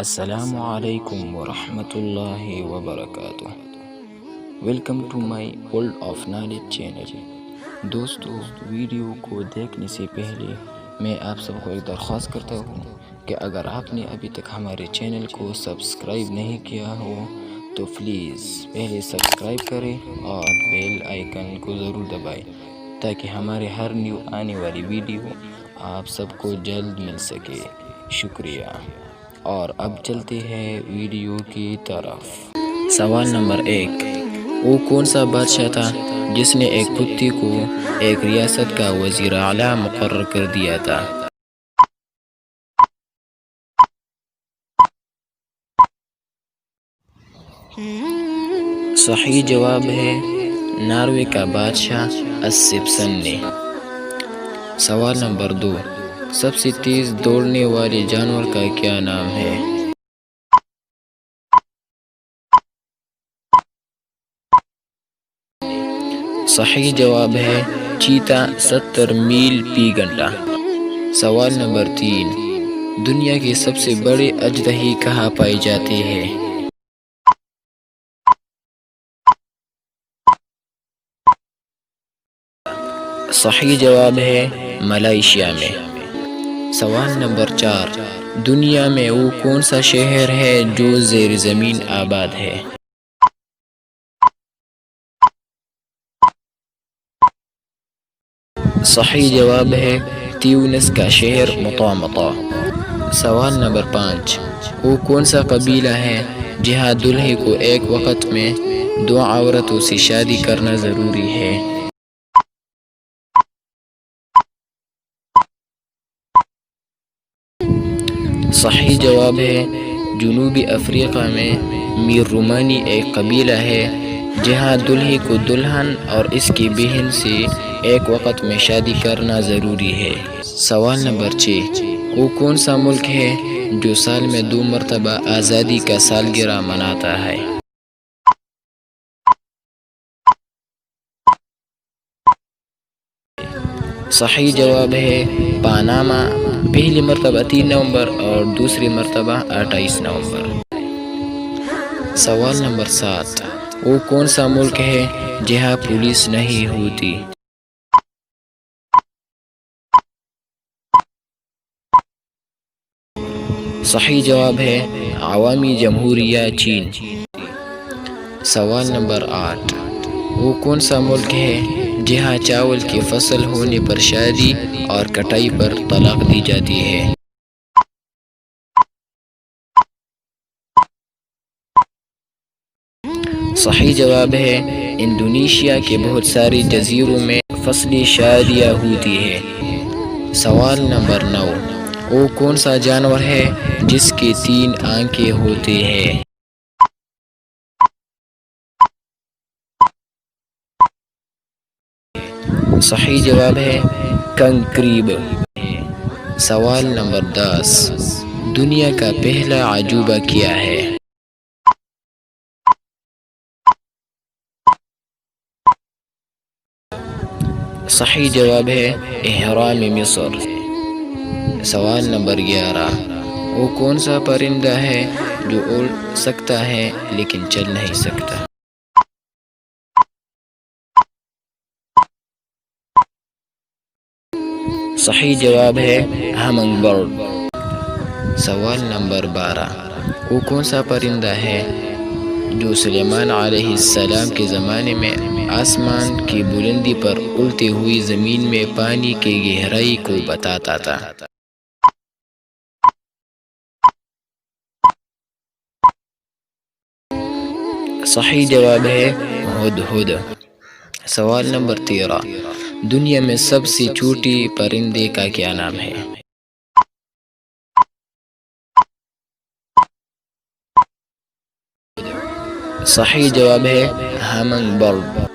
السلام علیکم ورحمۃ اللہ وبرکاتہ۔ Welcome to my world of knowledge channel. دوستو، ویڈیو کو دیکھنے سے پہلے میں آپ سب کو ایک درخواست کرتا ہوں کہ اگر آپ نے ابھی تک ہمارے چینل کو سبسکرائب نہیں کیا ہو تو پلیز پہلے سبسکرائب کریں اور بیل آئیکن کو ضرور دبائیں تاکہ ہمارے ہر نیو آنے والی ویڈیو آپ سب کو جلد مل سکے۔ شکریہ۔ اور اب چلتے ہیں ویڈیو کی طرف۔ سوال نمبر 1، وہ کون سا بادشاہ تھا جس نے ایک کتے کو ایک ریاست کا وزیر اعلیٰ مقرر کر دیا تھا؟ صحیح جواب ہے ناروے کا بادشاہ اسپسن نے۔ سوال نمبر 2، سب سے تیز دوڑنے والے جانور کا کیا نام ہے؟ صحیح جواب ہے چیتا 70 میل فی گھنٹہ۔ سوال نمبر 3، دنیا کے سب سے بڑے اژدہے کہاں پائے جاتے ہیں؟ صحیح جواب ہے ملائیشیا میں۔ سوال نمبر 4، دنیا میں وہ کون سا شہر ہے جو زیر زمین آباد ہے؟ صحیح جواب ہے تیونس کا شہر مطامطہ۔ سوال نمبر 5، وہ کون سا قبیلہ ہے جہاں دلہے کو ایک وقت میں 2 عورتوں سے شادی کرنا ضروری ہے؟ صحیح جواب ہے جنوبی افریقہ میں میر رومانی ایک قبیلہ ہے جہاں دلہے کو دلہن اور اس کی بہن سے ایک وقت میں شادی کرنا ضروری ہے۔ سوال نمبر 6، وہ کون سا ملک ہے جو سال میں 2 مرتبہ آزادی کا سالگرہ مناتا ہے؟ صحیح جواب ہے پاناما، پہلی مرتبہ 3 نومبر اور دوسری مرتبہ 28 نومبر۔ سوال نمبر 7، وہ کون سا ملک ہے جہاں پولیس نہیں ہوتی؟ صحیح جواب ہے عوامی جمہوریہ چین۔ سوال نمبر 8، وہ کون سا ملک ہے جہاں چاول کی فصل ہونے پر شادی اور کٹائی پر طلاق دی جاتی ہے؟ صحیح جواب ہے انڈونیشیا کے بہت سارے جزیروں میں فصلی شادیاں ہوتی ہے۔ سوال نمبر 9، وہ کون سا جانور ہے جس کے 3 آنکھیں ہوتے ہیں؟ صحیح جواب ہے کنکریب۔ سوال نمبر 10، دنیا کا پہلا عجوبہ کیا ہے؟ صحیح جواب ہے اہرام مصر۔ سوال نمبر 11، وہ کون سا پرندہ ہے جو اڑ سکتا ہے لیکن چل نہیں سکتا؟ صحیح جواب ہے ہمنگ برڈ۔ سوال نمبر 12، وہ کون سا پرندہ ہے جو سلیمان علیہ السلام کے زمانے میں آسمان کی بلندی پر اڑتی ہوئی زمین میں پانی کی گہرائی کو بتاتا تھا؟ صحیح جواب ہے ہدہد۔ سوال نمبر 13، دنیا میں سب سے چھوٹی پرندے کا کیا نام ہے؟ صحیح جواب ہے ہمنگ برڈ۔